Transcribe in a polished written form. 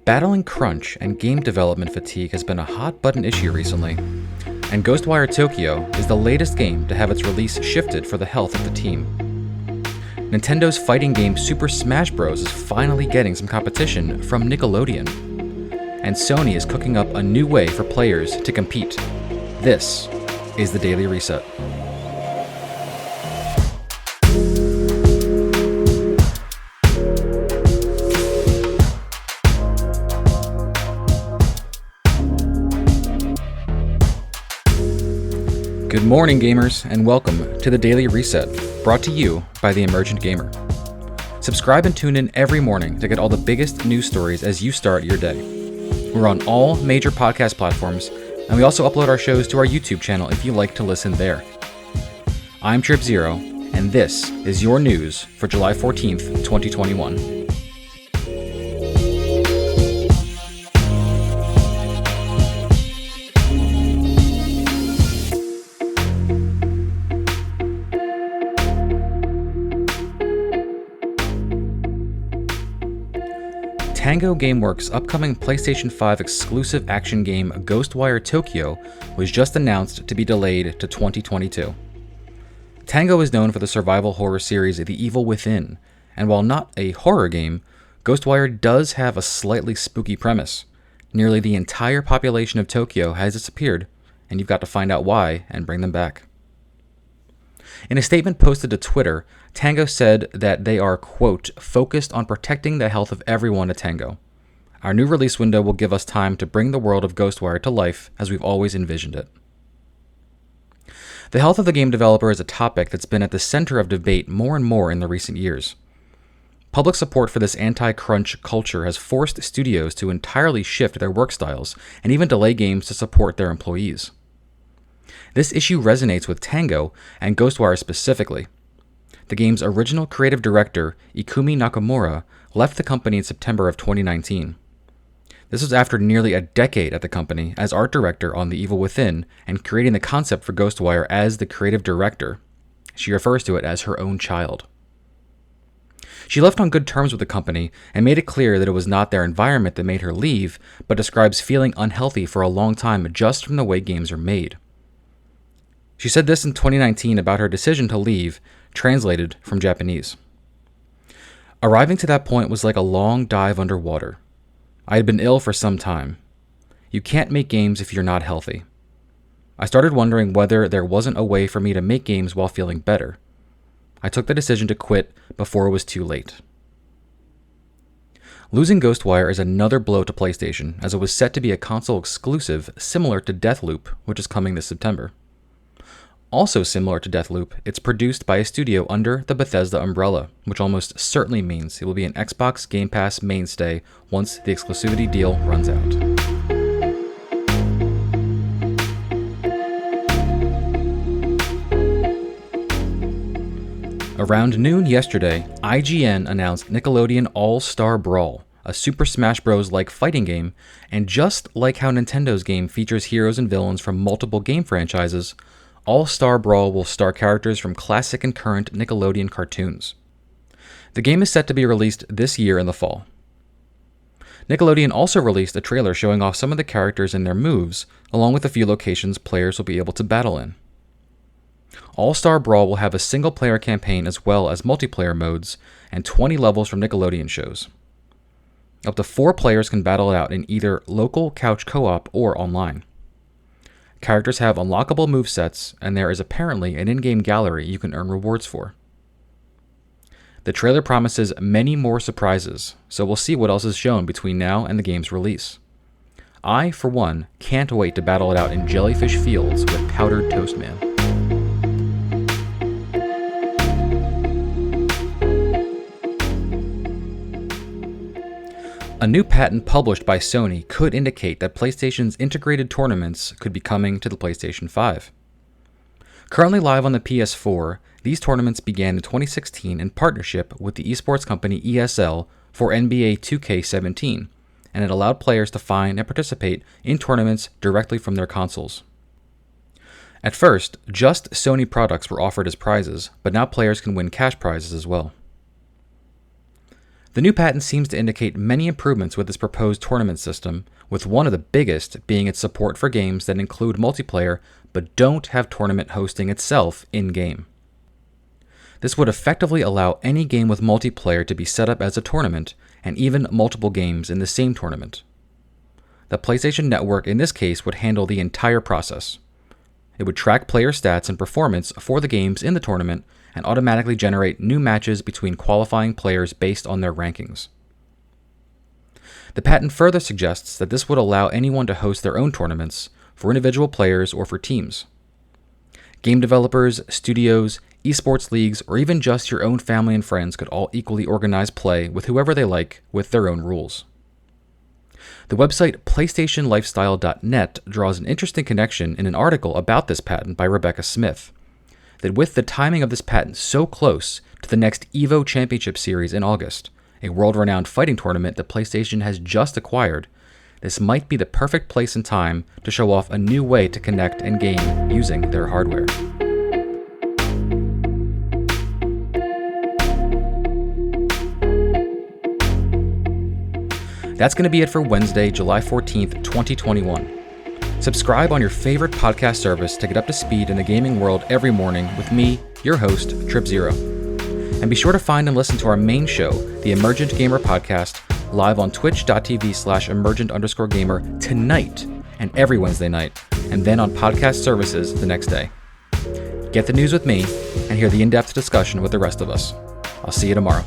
Battling crunch and game development fatigue has been a hot-button issue recently, and Ghostwire Tokyo is the latest game to have its release shifted for the health of the team. Nintendo's fighting game Super Smash Bros. Is finally getting some competition from Nickelodeon, and Sony is cooking up a new way for players to compete. This is the Daily Reset. Good morning, gamers, and welcome to the Daily Reset, brought to you by the Emergent Gamer. Subscribe and tune in every morning to get all the biggest news stories as you start your day. We're on all major podcast platforms, and we also upload our shows to our YouTube channel if you like to listen there. I'm Trip Zero, and this is your news for July 14th, 2021. Tango Gameworks' upcoming PlayStation 5 exclusive action game Ghostwire Tokyo was just announced to be delayed to 2022. Tango is known for the survival horror series The Evil Within, and while not a horror game, Ghostwire does have a slightly spooky premise. Nearly the entire population of Tokyo has disappeared, and you've got to find out why and bring them back. In a statement posted to Twitter, Tango said that they are, quote, focused on protecting the health of everyone at Tango. Our new release window will give us time to bring the world of Ghostwire to life as we've always envisioned it. The health of the game developer is a topic that's been at the center of debate more and more in the recent years. Public support for this anti-crunch culture has forced studios to entirely shift their work styles and even delay games to support their employees. This issue resonates with Tango and Ghostwire specifically. The game's original creative director, Ikumi Nakamura, left the company in September of 2019. This was after nearly a decade at the company as art director on The Evil Within and creating the concept for Ghostwire as the creative director. She refers to it as her own child. She left on good terms with the company and made it clear that it was not their environment that made her leave, but describes feeling unhealthy for a long time just from the way games are made. She said this in 2019 about her decision to leave, translated from Japanese. Arriving to that point was like a long dive underwater. I had been ill for some time. You can't make games if you're not healthy. I started wondering whether there wasn't a way for me to make games while feeling better. I took the decision to quit before it was too late. Losing Ghostwire is another blow to PlayStation, as it was set to be a console exclusive similar to Deathloop, which is coming this September. Also similar to Deathloop, it's produced by a studio under the Bethesda umbrella, which almost certainly means it will be an Xbox Game Pass mainstay once the exclusivity deal runs out. Around noon yesterday, IGN announced Nickelodeon All-Star Brawl, a Super Smash Bros.-like fighting game, and just like how Nintendo's game features heroes and villains from multiple game franchises, All-Star Brawl will star characters from classic and current Nickelodeon cartoons. The game is set to be released this year in the fall. Nickelodeon also released a trailer showing off some of the characters and their moves, along with a few locations players will be able to battle in. All-Star Brawl will have a single-player campaign as well as multiplayer modes, and 20 levels from Nickelodeon shows. Up to 4 players can battle it out in either local couch co-op or online. Characters have unlockable movesets, and there is apparently an in-game gallery you can earn rewards for. The trailer promises many more surprises, so we'll see what else is shown between now and the game's release. I, for one, can't wait to battle it out in Jellyfish Fields with Powdered Toast Man. A new patent published by Sony could indicate that PlayStation's integrated tournaments could be coming to the PlayStation 5. Currently live on the PS4, these tournaments began in 2016 in partnership with the esports company ESL for NBA 2K17, and it allowed players to find and participate in tournaments directly from their consoles. At first, just Sony products were offered as prizes, but now players can win cash prizes as well. The new patent seems to indicate many improvements with this proposed tournament system, with one of the biggest being its support for games that include multiplayer but don't have tournament hosting itself in-game. This would effectively allow any game with multiplayer to be set up as a tournament, and even multiple games in the same tournament. The PlayStation Network in this case would handle the entire process. It would track player stats and performance for the games in the tournament and automatically generate new matches between qualifying players based on their rankings. The patent further suggests that this would allow anyone to host their own tournaments for individual players or for teams. Game developers, studios, esports leagues, or even just your own family and friends could all equally organize play with whoever they like with their own rules. The website PlayStationLifestyle.net draws an interesting connection in an article about this patent by Rebecca Smith, that with the timing of this patent so close to the next EVO Championship Series in August, a world-renowned fighting tournament that PlayStation has just acquired, this might be the perfect place and time to show off a new way to connect and game using their hardware. That's going to be it for Wednesday, July 14th, 2021. Subscribe on your favorite podcast service to get up to speed in the gaming world every morning with me, your host, Trip Zero. And be sure to find and listen to our main show, the Emergent Gamer podcast, live on twitch.tv/emergent_gamer tonight and every Wednesday night, and then on podcast services the next day. Get the news with me and hear the in-depth discussion with the rest of us. I'll see you tomorrow.